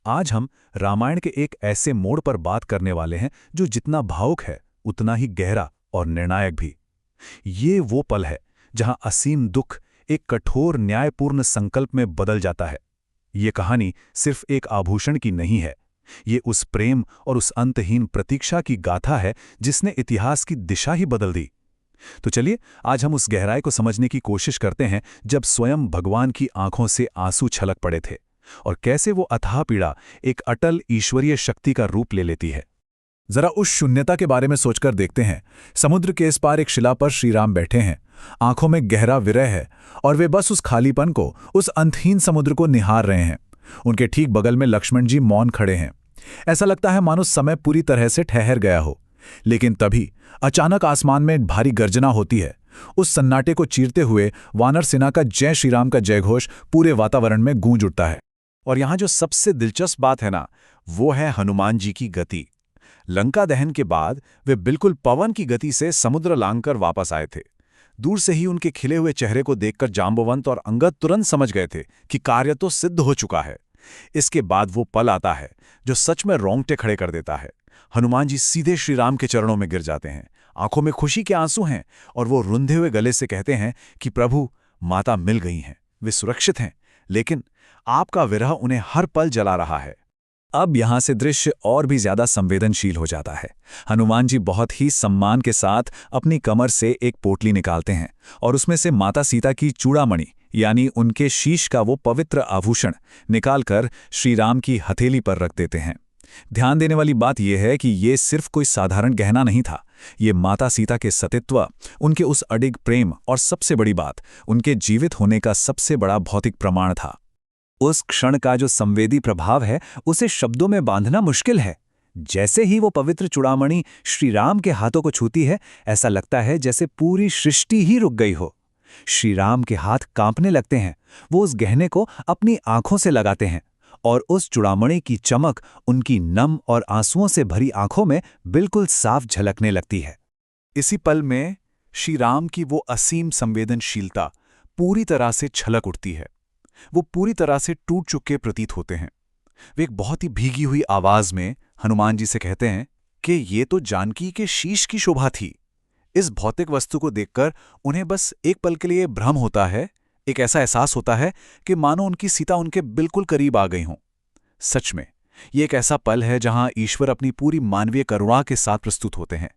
आज हम रामायण के एक ऐसे मोड़ पर बात करने वाले हैं जो जितना भावुक है उतना ही गहरा और निर्णायक भी। ये वो पल है जहां असीम दुख एक कठोर न्यायपूर्ण संकल्प में बदल जाता है। ये कहानी सिर्फ एक आभूषण की नहीं है, ये उस प्रेम और उस अंतहीन प्रतीक्षा की गाथा है जिसने इतिहास की दिशा ही बदल दी। तो चलिए आज हम उस गहराई को समझने की कोशिश करते हैं जब स्वयं भगवान की आंखों से आंसू छलक पड़े थे और कैसे वो अथाह पीड़ा एक अटल ईश्वरीय शक्ति का रूप ले लेती है। जरा उस शून्यता के बारे में सोचकर देखते हैं। समुद्र के इस पार एक शिला पर श्रीराम बैठे हैं, आंखों में गहरा विरह है और वे बस उस खालीपन को, उस अंतहीन समुद्र को निहार रहे हैं। उनके ठीक बगल में लक्ष्मण जी मौन खड़े हैं। ऐसा लगता है मानो समय पूरी तरह से ठहर गया हो। लेकिन तभी अचानक आसमान में भारी गर्जना होती है। उस सन्नाटे को चीरते हुए वानर सेना का जय श्रीराम का जयघोष पूरे वातावरण में गूंज उठता है। और यहां जो सबसे दिलचस्प बात है ना, वो है हनुमान जी की गति। लंका दहन के बाद वे बिल्कुल पवन की गति से समुद्र लांघकर वापस आए थे। दूर से ही उनके खिले हुए चेहरे को देखकर जांबवंत और अंगद तुरंत समझ गए थे कि कार्य तो सिद्ध हो चुका है। इसके बाद वो पल आता है जो सच में रोंगटे खड़े कर देता है। हनुमान जी सीधे श्रीराम के चरणों में गिर जाते हैं। आंखों में खुशी के आंसू हैं और वो रुंधे हुए गले से कहते हैं कि प्रभु, माता मिल गई हैं, वे सुरक्षित हैं, लेकिन आपका विरह उन्हें हर पल जला रहा है। अब यहां से दृश्य और भी ज्यादा संवेदनशील हो जाता है। हनुमान जी बहुत ही सम्मान के साथ अपनी कमर से एक पोटली निकालते हैं और उसमें से माता सीता की चूड़ामणि यानी उनके शीश का वो पवित्र आभूषण निकालकर श्रीराम की हथेली पर रख देते हैं। ध्यान देने वाली बात यह है कि ये सिर्फ कोई साधारण गहना नहीं था। ये माता सीता के सतीत्व, उनके उस अडिग प्रेम और सबसे बड़ी बात, उनके जीवित होने का सबसे बड़ा भौतिक प्रमाण था। उस क्षण का जो संवेदी प्रभाव है उसे शब्दों में बांधना मुश्किल है। जैसे ही वो पवित्र चूड़ामणि श्रीराम के हाथों को छूती है, ऐसा लगता है जैसे पूरी सृष्टि ही रुक गई हो। श्रीराम के हाथ कांपने लगते हैं। वो उस गहने को अपनी आंखों से लगाते हैं और उस चूड़ामणि की चमक उनकी नम और आंसुओं से भरी आंखों में बिल्कुल साफ झलकने लगती है। इसी पल में श्रीराम की वो असीम संवेदनशीलता पूरी तरह से छलक उठती है। वो पूरी तरह से टूट चुके प्रतीत होते हैं। वे एक बहुत ही भीगी हुई आवाज में हनुमान जी से कहते हैं कि ये तो जानकी के शीश की शोभा थी। इस भौतिक वस्तु को देखकर उन्हें बस एक पल के लिए भ्रम होता है, एक ऐसा एहसास होता है कि मानो उनकी सीता उनके बिल्कुल करीब आ गई हों। सच में ये एक ऐसा पल है जहां ईश्वर अपनी पूरी मानवीय करुणा के साथ प्रस्तुत होते हैं।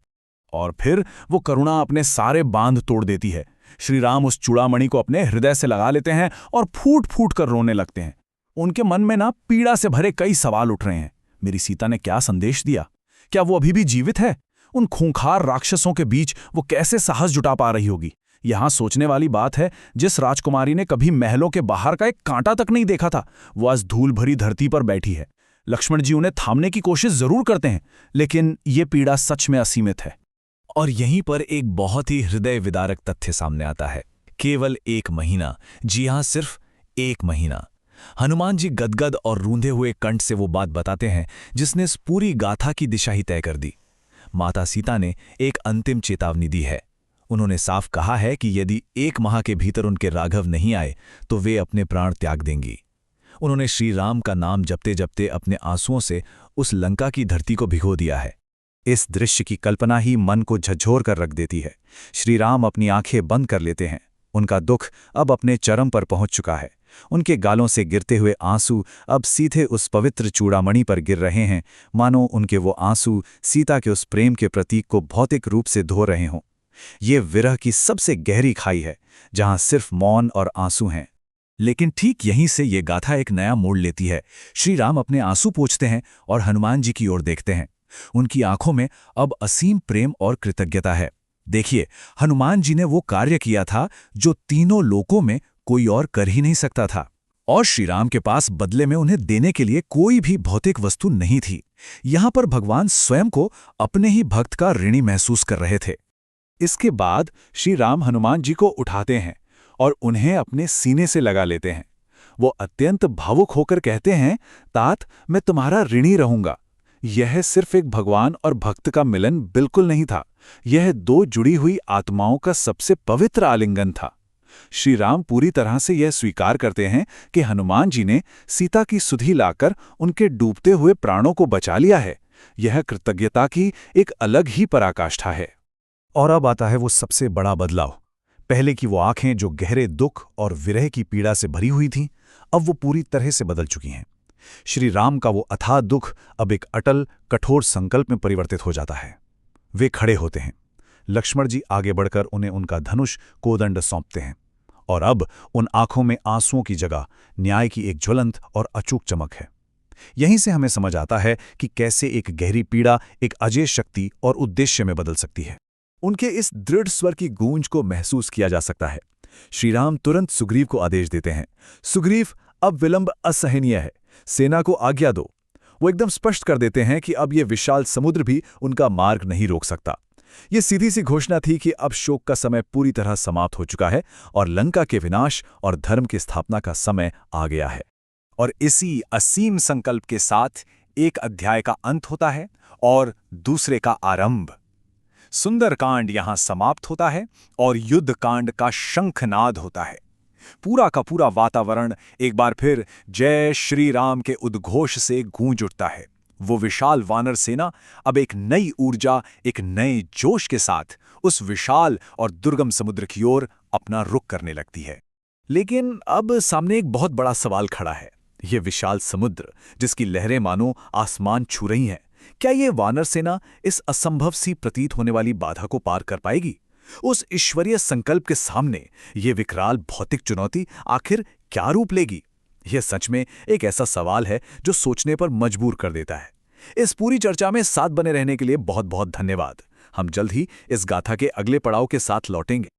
और फिर वो करुणा अपने सारे बांध तोड़ देती है। श्रीराम उस चूड़ामणि को अपने हृदय से लगा लेते हैं और फूट फूट कर रोने लगते हैं। उनके मन में ना पीड़ा से भरे कई सवाल उठ रहे हैं। मेरी सीता ने क्या संदेश दिया? क्या वो अभी भी जीवित है? उन खूंखार राक्षसों के बीच वो कैसे साहस जुटा पा रही होगी? यहां सोचने वाली बात है, जिस राजकुमारी ने कभी महलों के बाहर का एक कांटा तक नहीं देखा था, वो आज धूल भरी धरती पर बैठी है। लक्ष्मण जी उन्हें थामने की कोशिश जरूर करते हैं, लेकिन ये पीड़ा सच में असीमित है। और यहीं पर एक बहुत ही हृदय विदारक तथ्य सामने आता है। केवल 1 महीना, जी हां, सिर्फ 1 महीना। हनुमान जी गदगद और रूंधे हुए कंठ से वो बात बताते हैं जिसने इस पूरी गाथा की दिशा ही तय कर दी। माता सीता ने एक अंतिम चेतावनी दी है। उन्होंने साफ कहा है कि यदि 1 माह के भीतर उनके राघव नहीं आए तो वे अपने प्राण त्याग देंगी। उन्होंने श्री राम का नाम जपते जपते अपने आंसुओं से उस लंका की धरती को भिगो दिया है। इस दृश्य की कल्पना ही मन को झकझोर कर रख देती है। श्री राम अपनी आंखें बंद कर लेते हैं। उनका दुख अब अपने चरम पर पहुंच चुका है। उनके गालों से गिरते हुए आंसू अब सीधे उस पवित्र चूड़ामणि पर गिर रहे हैं, मानो उनके वो आंसू सीता के उस प्रेम के प्रतीक को भौतिक रूप से धो रहे हों। ये विरह की सबसे गहरी खाई है जहां सिर्फ मौन और आंसू हैं। लेकिन ठीक यहीं से ये गाथा एक नया मोड़ लेती है। श्री राम अपने आंसू पोंछते हैं और हनुमान जी की ओर देखते हैं। उनकी आंखों में अब असीम प्रेम और कृतज्ञता है। देखिए, हनुमान जी ने वो कार्य किया था जो तीनों लोकों में कोई और कर ही नहीं सकता था, और श्रीराम के पास बदले में उन्हें देने के लिए कोई भी भौतिक वस्तु नहीं थी। यहां पर भगवान स्वयं को अपने ही भक्त का ऋणी महसूस कर रहे थे। इसके बाद श्री राम हनुमान जी को उठाते हैं और उन्हें अपने सीने से लगा लेते हैं। वो अत्यंत भावुक होकर कहते हैं, तात, मैं तुम्हारा ऋणी रहूंगा। यह सिर्फ एक भगवान और भक्त का मिलन बिल्कुल नहीं था, यह 2 जुड़ी हुई आत्माओं का सबसे पवित्र आलिंगन था। श्री राम पूरी तरह से यह स्वीकार करते हैं कि हनुमान जी ने सीता की सुधि लाकर उनके डूबते हुए प्राणों को बचा लिया है। यह कृतज्ञता की एक अलग ही पराकाष्ठा है। और अब आता है वो सबसे बड़ा बदलाव। पहले की वो आंखें जो गहरे दुख और विरह की पीड़ा से भरी हुई थीं, अब वो पूरी तरह से बदल चुकी हैं। श्री राम का वो अथाह दुख अब एक अटल, कठोर संकल्प में परिवर्तित हो जाता है। वे खड़े होते हैं। लक्ष्मण जी आगे बढ़कर उन्हें उनका धनुष, कोदंड सौंपते हैं। और अब उन आंखों में आंसुओं की जगह न्याय की एक ज्वलंत और अचूक चमक है। यहीं से हमें समझ आता है कि कैसे एक गहरी पीड़ा एक अजेय शक्ति और उद्देश्य में बदल सकती है। उनके इस दृढ़ स्वर की गूंज को महसूस किया जा सकता है। श्रीराम तुरंत सुग्रीव को आदेश देते हैं, सुग्रीव, अब विलंब असहनीय है, सेना को आज्ञा दो। वो एकदम स्पष्ट कर देते हैं कि अब ये विशाल समुद्र भी उनका मार्ग नहीं रोक सकता। ये सीधी सी घोषणा थी कि अब शोक का समय पूरी तरह समाप्त हो चुका है और लंका के विनाश और धर्म की स्थापना का समय आ गया है। और इसी असीम संकल्प के साथ एक अध्याय का अंत होता है और दूसरे का आरंभ। सुंदरकांड यहां समाप्त होता है और युद्ध कांड का शंखनाद होता है। पूरा का पूरा वातावरण एक बार फिर जय श्री राम के उद्घोष से गूंज उठता है। वो विशाल वानर सेना अब एक नई ऊर्जा, एक नए जोश के साथ उस विशाल और दुर्गम समुद्र की ओर अपना रुख करने लगती है। लेकिन अब सामने एक बहुत बड़ा सवाल खड़ा है। ये विशाल समुद्र जिसकी लहरें मानो आसमान छू रही हैं, क्या ये वानर सेना इस असंभव सी प्रतीत होने वाली बाधा को पार कर पाएगी? उस ईश्वरीय संकल्प के सामने ये विकराल भौतिक चुनौती आखिर क्या रूप लेगी? यह सच में एक ऐसा सवाल है जो सोचने पर मजबूर कर देता है। इस पूरी चर्चा में साथ बने रहने के लिए बहुत बहुत धन्यवाद। हम जल्द ही इस गाथा के अगले पड़ाव के साथ लौटेंगे।